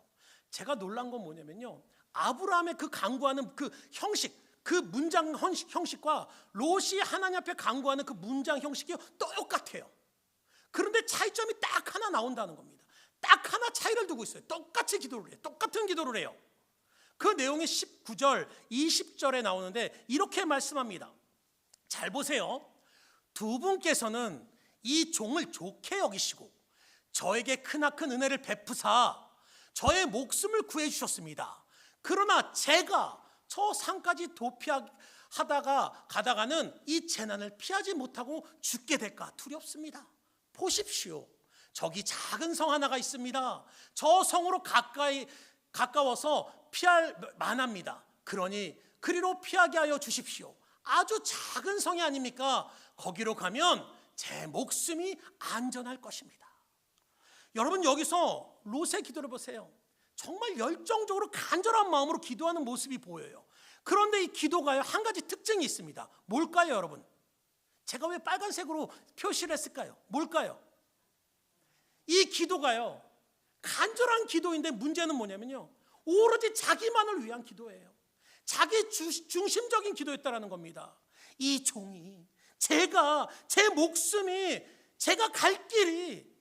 Speaker 1: 제가 놀란 건 뭐냐면요, 아브라함의 그 간구하는 그 형식, 그 문장 형식과 롯이 하나님 앞에 간구하는 그 문장 형식이 똑같아요. 그런데 차이점이 딱 하나 나온다는 겁니다. 딱 하나 차이를 두고 있어요. 똑같이 기도를 해요. 똑같은 기도를 해요. 그 내용이 19절, 20절에 나오는데 이렇게 말씀합니다. 잘 보세요. 두 분께서는 이 종을 좋게 여기시고 저에게 크나큰 은혜를 베푸사 저의 목숨을 구해주셨습니다. 그러나 제가 저 산까지 가다가는 이 재난을 피하지 못하고 죽게 될까 두렵습니다. 보십시오. 저기 작은 성 하나가 있습니다. 저 성으로 가까워서 피할 만합니다. 그러니 그리로 피하게 하여 주십시오. 아주 작은 성이 아닙니까? 거기로 가면 제 목숨이 안전할 것입니다. 여러분, 여기서 롯의 기도를 보세요. 정말 열정적으로 간절한 마음으로 기도하는 모습이 보여요. 그런데 이 기도가요, 한 가지 특징이 있습니다. 뭘까요, 여러분? 제가 왜 빨간색으로 표시를 했을까요? 뭘까요? 이 기도가요, 간절한 기도인데 문제는 뭐냐면요, 오로지 자기만을 위한 기도예요. 자기 중심적인 기도였다라는 겁니다. 이 종이, 제 목숨이, 제가 갈 길이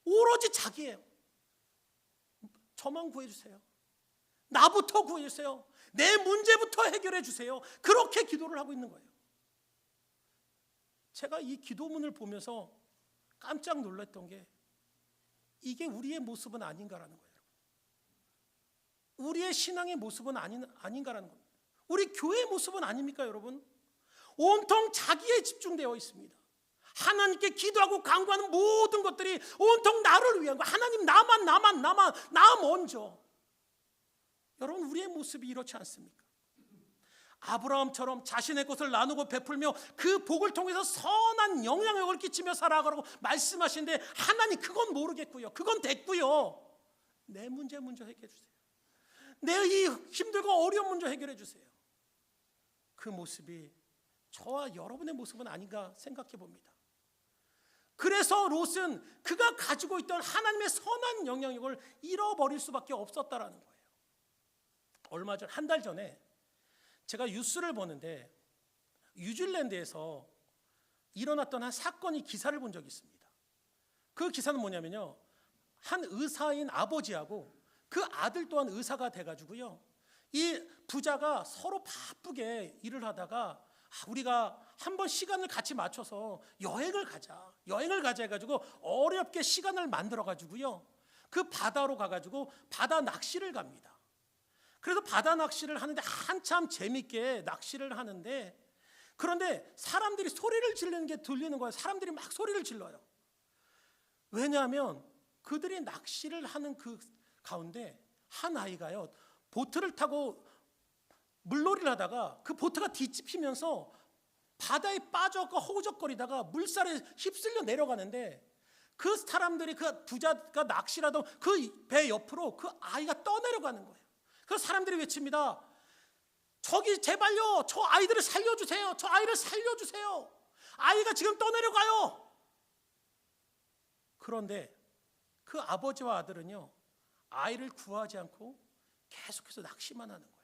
Speaker 1: 오로지 자기예요. 저만 구해주세요. 나부터 구해주세요. 내 문제부터 해결해 주세요. 그렇게 기도를 하고 있는 거예요. 제가 이 기도문을 보면서 깜짝 놀랐던 게 이게 우리의 모습은 아닌가라는 거예요. 우리의 신앙의 모습은 아닌가라는 겁니다. 우리 교회의 모습은 아닙니까, 여러분? 온통 자기에 집중되어 있습니다. 하나님께 기도하고 간구하는 모든 것들이 온통 나를 위한 거. 하나님, 나 먼저. 여러분, 우리의 모습이 이렇지 않습니까? 아브라함처럼 자신의 것을 나누고 베풀며 그 복을 통해서 선한 영향력을 끼치며 살아가라고 말씀하시는데, 하나님, 그건 모르겠고요. 그건 됐고요. 내 문제 먼저 해결해 주세요. 내 이 힘들고 어려운 문제 해결해 주세요. 그 모습이 저와 여러분의 모습은 아닌가 생각해 봅니다. 그래서 롯은 그가 가지고 있던 하나님의 선한 영향력을 잃어버릴 수밖에 없었다라는 거예요. 얼마 전, 한 달 전에 제가 뉴스를 보는데 뉴질랜드에서 일어났던 한 사건이 기사를 본 적이 있습니다. 그 기사는 뭐냐면요, 한 의사인 아버지하고 그 아들 또한 의사가 돼가지고요, 이 부자가 서로 바쁘게 일을 하다가 우리가 한번 시간을 같이 맞춰서 여행을 가자 해가지고 어렵게 시간을 만들어가지고요, 그 바다로 가가지고 바다 낚시를 갑니다. 그래서 바다 낚시를 하는데 한참 재밌게 낚시를 하는데, 그런데 사람들이 소리를 지르는 게 들리는 거예요. 사람들이 막 소리를 질러요. 왜냐하면 그들이 낚시를 하는 그 가운데 한 아이가요, 보트를 타고 물놀이를 하다가 그 보트가 뒤집히면서 바다에 빠져서 허우적거리다가 물살에 휩쓸려 내려가는데, 그 사람들이, 그 부자가 낚시라던 그 배 옆으로 그 아이가 떠내려가는 거예요. 그래서 사람들이 외칩니다. 저기 제발요, 저 아이들을 살려주세요. 저 아이를 살려주세요. 아이가 지금 떠내려가요. 그런데 그 아버지와 아들은요, 아이를 구하지 않고 계속해서 낚시만 하는 거예요.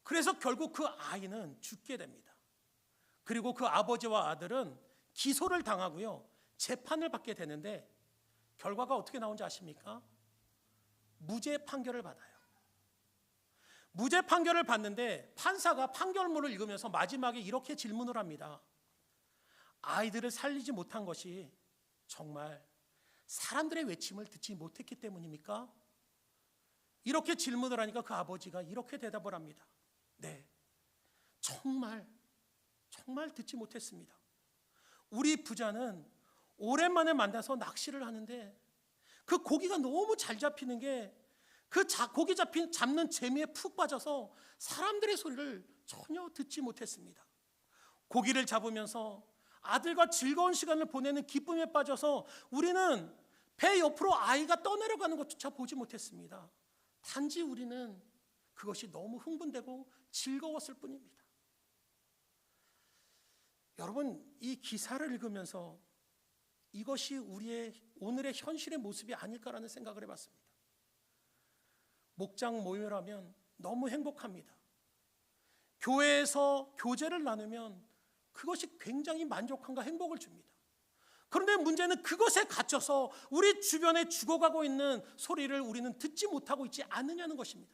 Speaker 1: 그래서 결국 그 아이는 죽게 됩니다. 그리고 그 아버지와 아들은 기소를 당하고요, 재판을 받게 되는데 결과가 어떻게 나온지 아십니까? 무죄 판결을 받아요. 무죄 판결을 받는데 판사가 판결문을 읽으면서 마지막에 이렇게 질문을 합니다. 아이들을 살리지 못한 것이 정말 사람들의 외침을 듣지 못했기 때문입니까? 이렇게 질문을 하니까 그 아버지가 이렇게 대답을 합니다. 네, 정말 듣지 못했습니다. 우리 부자는 오랜만에 만나서 낚시를 하는데 그 고기가 너무 잘 잡히는 게 그 고기 잡는 재미에 푹 빠져서 사람들의 소리를 전혀 듣지 못했습니다. 고기를 잡으면서 아들과 즐거운 시간을 보내는 기쁨에 빠져서 우리는 배 옆으로 아이가 떠내려가는 것조차 보지 못했습니다. 단지 우리는 그것이 너무 흥분되고 즐거웠을 뿐입니다. 여러분, 이 기사를 읽으면서 이것이 우리의 오늘의 현실의 모습이 아닐까라는 생각을 해봤습니다. 목장 모임을 하면 너무 행복합니다. 교회에서 교제를 나누면 그것이 굉장히 만족감과 행복을 줍니다. 그런데 문제는 그것에 갇혀서 우리 주변에 죽어가고 있는 소리를 우리는 듣지 못하고 있지 않느냐는 것입니다.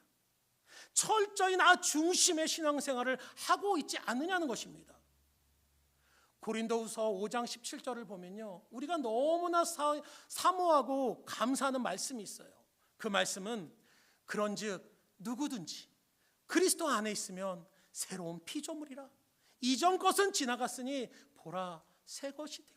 Speaker 1: 철저히 나 중심의 신앙생활을 하고 있지 않느냐는 것입니다. 고린도후서 5장 17절을 보면요, 우리가 너무나 사모하고 감사하는 말씀이 있어요. 그 말씀은 그런즉 누구든지 그리스도 안에 있으면 새로운 피조물이라, 이전 것은 지나갔으니 보라 새 것이 되었도다.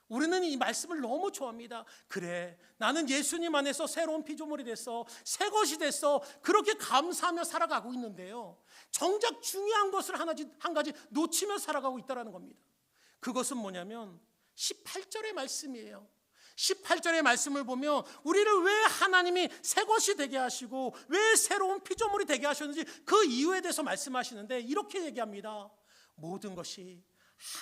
Speaker 1: 우리는 이 말씀을 너무 좋아합니다. 그래, 나는 예수님 안에서 새로운 피조물이 됐어, 새 것이 됐어, 그렇게 감사하며 살아가고 있는데요, 정작 중요한 것을 한 가지 놓치며 살아가고 있다는 겁니다. 그것은 뭐냐면 18절의 말씀이에요. 18절의 말씀을 보면 우리를 왜 하나님이 새 것이 되게 하시고 왜 새로운 피조물이 되게 하셨는지 그 이유에 대해서 말씀하시는데 이렇게 얘기합니다. 모든 것이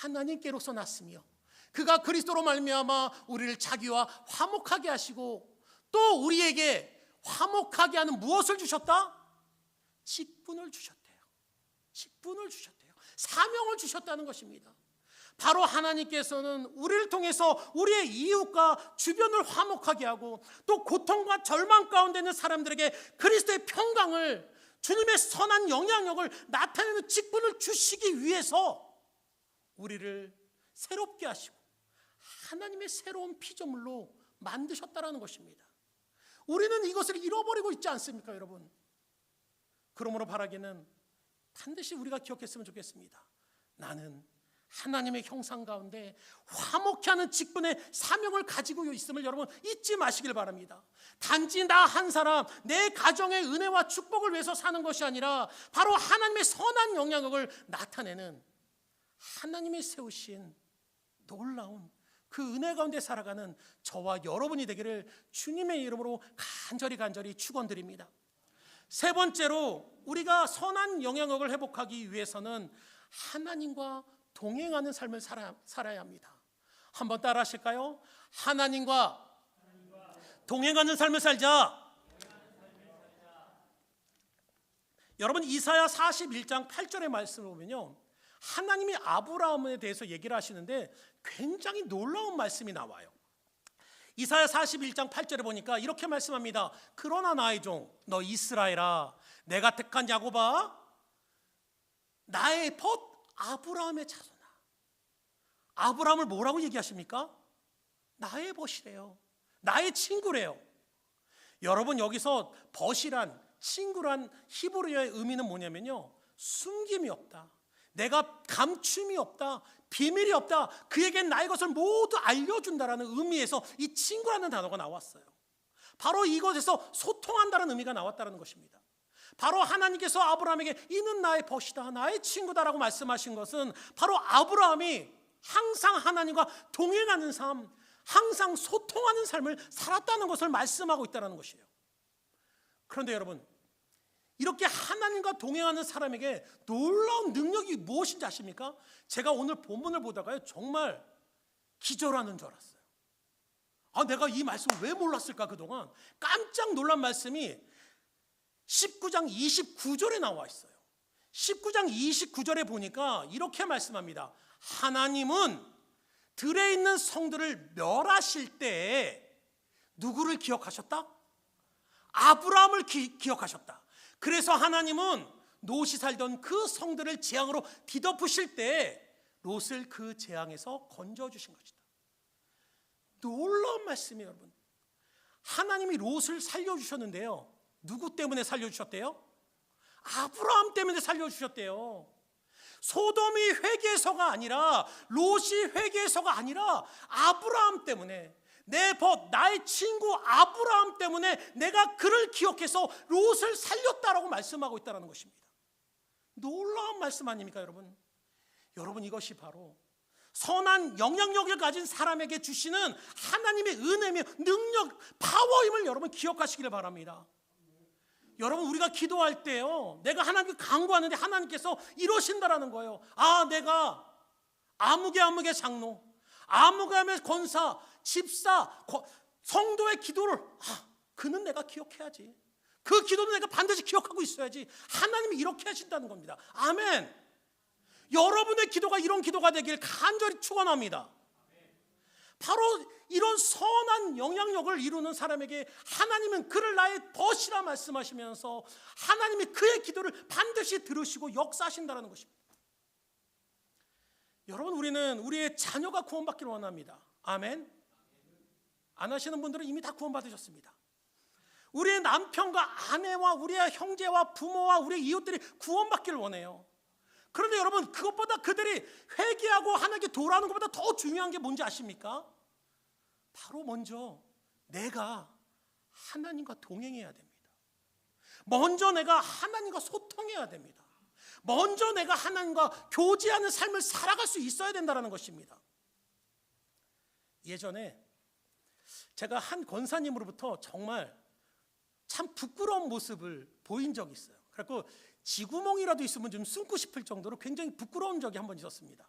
Speaker 1: 하나님께로서 났으며 그가 그리스도로 말미암아 우리를 자기와 화목하게 하시고 또 우리에게 화목하게 하는 무엇을 주셨다? 직분을 주셨대요. 직분을 주셨대요. 사명을 주셨다는 것입니다. 바로 하나님께서는 우리를 통해서 우리의 이웃과 주변을 화목하게 하고 또 고통과 절망 가운데 있는 사람들에게 그리스도의 평강을, 주님의 선한 영향력을 나타내는 직분을 주시기 위해서 우리를 새롭게 하시고 하나님의 새로운 피조물로 만드셨다는 것입니다. 우리는 이것을 잃어버리고 있지 않습니까, 여러분? 그러므로 바라기는 반드시 우리가 기억했으면 좋겠습니다. 나는 하나님의 형상 가운데 화목케 하는 직분의 사명을 가지고 있음을 여러분 잊지 마시길 바랍니다. 단지 나 한 사람, 내 가정의 은혜와 축복을 위해서 사는 것이 아니라 바로 하나님의 선한 영향력을 나타내는 하나님이 세우신 놀라운 그 은혜 가운데 살아가는 저와 여러분이 되기를 주님의 이름으로 간절히 축원드립니다. 세 번째로 우리가 선한 영향력을 회복하기 위해서는 하나님과 동행하는 삶을 살아야 합니다. 한번 따라 하실까요? 하나님과 동행하는 삶을 살자. 여러분, 이사야 41장 8절의 말씀을 보면요, 하나님이 아브라함에 대해서 얘기를 하시는데 굉장히 놀라운 말씀이 나와요. 이사야 41장 8절에 보니까 이렇게 말씀합니다. 그러나 나의 종 너 이스라엘아, 내가 택한 야곱아, 나의 벗 아브라함의 자손아. 아브라함을 뭐라고 얘기하십니까? 나의 벗이래요. 나의 친구래요. 여러분, 여기서 벗이란, 친구란 히브리어의 의미는 뭐냐면요, 숨김이 없다, 내가 감춤이 없다, 비밀이 없다, 그에겐 나의 것을 모두 알려준다라는 의미에서 이 친구라는 단어가 나왔어요. 바로 이것에서 소통한다는 의미가 나왔다는 것입니다. 바로 하나님께서 아브라함에게 이는 나의 벗이다, 나의 친구다라고 말씀하신 것은 바로 아브라함이 항상 하나님과 동행하는 삶, 항상 소통하는 삶을 살았다는 것을 말씀하고 있다는 것이에요. 그런데 여러분, 이렇게 하나님과 동행하는 사람에게 놀라운 능력이 무엇인지 아십니까? 제가 오늘 본문을 보다가요, 정말 기절하는 줄 알았어요. 내가 이 말씀을 왜 몰랐을까 그동안. 깜짝 놀란 말씀이 19장 29절에 나와 있어요. 19장 29절에 보니까 이렇게 말씀합니다. 하나님은 들에 있는 성들을 멸하실 때에 누구를 기억하셨다? 아브라함을 기억하셨다. 그래서 하나님은 롯이 살던 그 성들을 재앙으로 뒤덮으실 때 롯을 그 재앙에서 건져주신 것이다. 놀라운 말씀이에요, 여러분. 하나님이 롯을 살려주셨는데요, 누구 때문에 살려주셨대요? 아브라함 때문에 살려주셨대요. 소돔이 회개해서가 아니라, 롯이 회개해서가 아니라 아브라함 때문에, 내 벗, 나의 친구 아브라함 때문에 내가 그를 기억해서 롯을 살렸다라고 말씀하고 있다는 것입니다. 놀라운 말씀 아닙니까, 여러분? 여러분, 이것이 바로 선한 영향력을 가진 사람에게 주시는 하나님의 은혜며 능력, 파워임을 여러분 기억하시기를 바랍니다. 여러분, 우리가 기도할 때요, 내가 하나님께 간구하는데 하나님께서 이러신다라는 거예요. 아, 내가 아무개 장로, 아무개 권사, 집사, 성도의 기도를 그는 내가 기억해야지. 그 기도는 내가 반드시 기억하고 있어야지. 하나님이 이렇게 하신다는 겁니다. 아멘. 여러분의 기도가 이런 기도가 되길 간절히 축원합니다. 바로 이런 선한 영향력을 이루는 사람에게 하나님은 그를 나의 벗이라 말씀하시면서 하나님이 그의 기도를 반드시 들으시고 역사하신다는 것입니다. 여러분, 우리는 우리의 자녀가 구원받기를 원합니다. 아멘. 안 하시는 분들은 이미 다 구원받으셨습니다. 우리의 남편과 아내와 우리의 형제와 부모와 우리의 이웃들이 구원받기를 원해요. 그런데 여러분, 그것보다 그들이 회개하고 하나님께 돌아오는 것보다 더 중요한 게 뭔지 아십니까? 바로 먼저 내가 하나님과 동행해야 됩니다. 먼저 내가 하나님과 소통해야 됩니다. 먼저 내가 하나님과 교제하는 삶을 살아갈 수 있어야 된다는 것입니다. 예전에 제가 한 권사님으로부터 정말 참 부끄러운 모습을 보인 적이 있어요. 그래서 지구멍이라도 있으면 좀 숨고 싶을 정도로 굉장히 부끄러운 적이 한 번 있었습니다.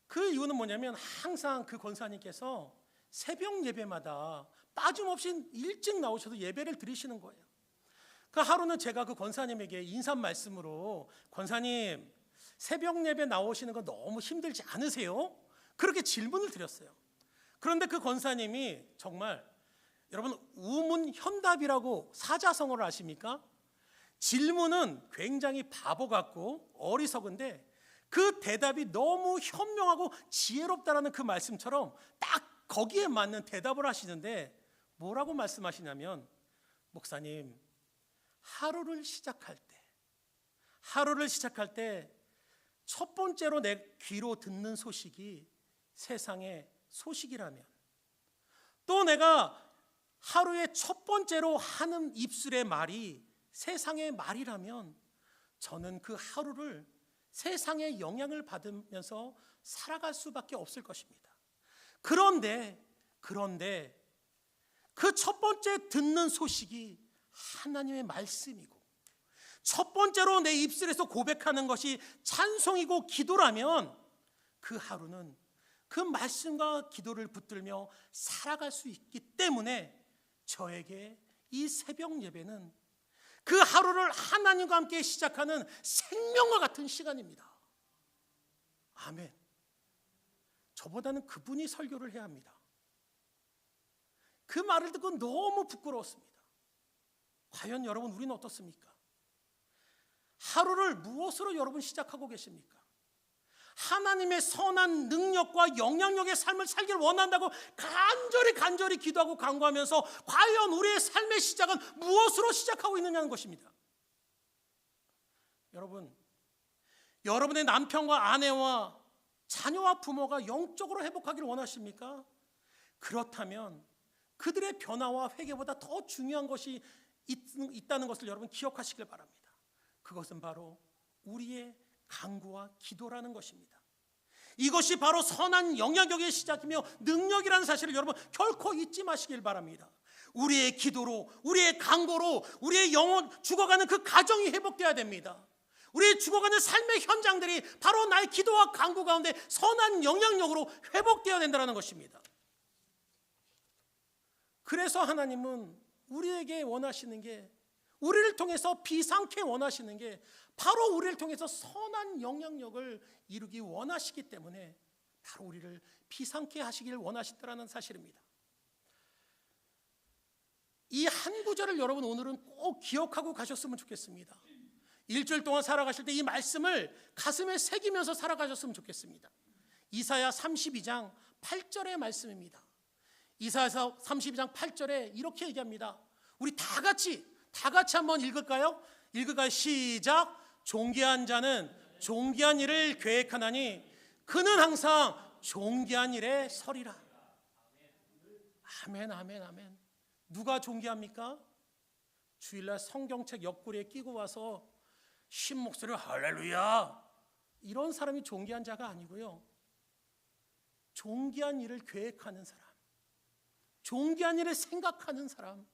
Speaker 1: 그 이유는 뭐냐면 항상 그 권사님께서 새벽 예배마다 빠짐없이 일찍 나오셔서 예배를 드리시는 거예요. 그 하루는 제가 그 권사님에게 인사 말씀으로, 권사님 새벽 예배 나오시는 거 너무 힘들지 않으세요? 그렇게 질문을 드렸어요. 그런데 그 권사님이 정말, 여러분, 우문현답이라고 사자성어를 아십니까? 질문은 굉장히 바보 같고 어리석은데 그 대답이 너무 현명하고 지혜롭다라는 그 말씀처럼 딱 거기에 맞는 대답을 하시는데, 뭐라고 말씀하시냐면, 목사님, 하루를 시작할 때 첫 번째로 내 귀로 듣는 소식이 세상의 소식이라면, 또 내가 하루에 첫 번째로 하는 입술의 말이 세상의 말이라면, 저는 그 하루를 세상의 영향을 받으면서 살아갈 수밖에 없을 것입니다. 그런데 그 첫 번째 듣는 소식이 하나님의 말씀이고, 첫 번째로 내 입술에서 고백하는 것이 찬송이고 기도라면, 그 하루는 그 말씀과 기도를 붙들며 살아갈 수 있기 때문에 저에게 이 새벽 예배는 그 하루를 하나님과 함께 시작하는 생명과 같은 시간입니다. 아멘. 저보다는 그분이 설교를 해야 합니다. 그 말을 듣고 너무 부끄러웠습니다. 과연 여러분, 우리는 어떻습니까? 하루를 무엇으로 여러분 시작하고 계십니까? 하나님의 선한 능력과 영향력의 삶을 살기를 원한다고 간절히 기도하고 간구하면서 과연 우리의 삶의 시작은 무엇으로 시작하고 있느냐는 것입니다. 여러분, 여러분의 남편과 아내와 자녀와 부모가 영적으로 회복하기를 원하십니까? 그렇다면 그들의 변화와 회개보다 더 중요한 것이 있다는 것을 여러분 기억하시길 바랍니다. 그것은 바로 우리의 간구와 기도라는 것입니다. 이것이 바로 선한 영향력의 시작이며 능력이라는 사실을 여러분 결코 잊지 마시길 바랍니다. 우리의 기도로, 우리의 간구로 우리의 영혼, 죽어가는 그 가정이 회복돼야 됩니다. 우리의 죽어가는 삶의 현장들이 바로 나의 기도와 간구 가운데 선한 영향력으로 회복되어야 된다는 것입니다. 그래서 하나님은 우리에게 원하시는 게, 우리를 통해서 비상케 원하시는 게 바로 우리를 통해서 선한 영향력을 이루기 원하시기 때문에 바로 우리를 비상케 하시길 원하시더라는 사실입니다. 이 한 구절을 여러분 오늘은 꼭 기억하고 가셨으면 좋겠습니다. 일주일 동안 살아가실 때 이 말씀을 가슴에 새기면서 살아가셨으면 좋겠습니다. 이사야 32장 8절의 말씀입니다. 이사야 32장 8절에 이렇게 얘기합니다. 우리 다 같이 한번 읽을까요? 시작. 존귀한 자는 존귀한 일을 계획하나니 그는 항상 존귀한 일에 서리라. 아멘, 아멘, 아멘. 누가 존귀합니까? 주일날 성경책 옆구리에 끼고 와서 신 목소리로 할렐루야, 이런 사람이 존귀한 자가 아니고요, 존귀한 일을 계획하는 사람, 존귀한 일을 생각하는 사람,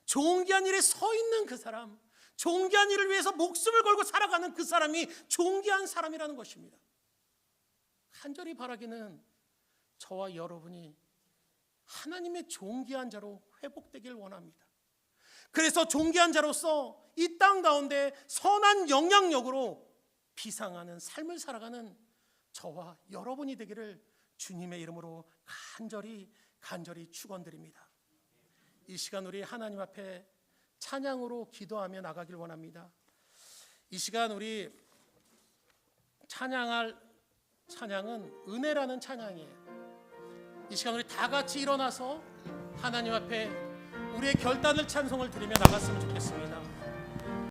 Speaker 1: 존귀한 일에 서 있는 그 사람, 존귀한 일을 위해서 목숨을 걸고 살아가는 그 사람이 존귀한 사람이라는 것입니다. 간절히 바라기는 저와 여러분이 하나님의 존귀한 자로 회복되길 원합니다. 그래서 존귀한 자로서 이 땅 가운데 선한 영향력으로 비상하는 삶을 살아가는 저와 여러분이 되기를 주님의 이름으로 간절히 축원드립니다. 이 시간 우리 하나님 앞에 찬양으로 기도하며 나가길 원합니다. 이 시간 우리 찬양할 찬양은 은혜라는 찬양이에요. 이 시간 우리 다 같이 일어나서 하나님 앞에 우리의 결단을 찬송을 드리며 나갔으면 좋겠습니다.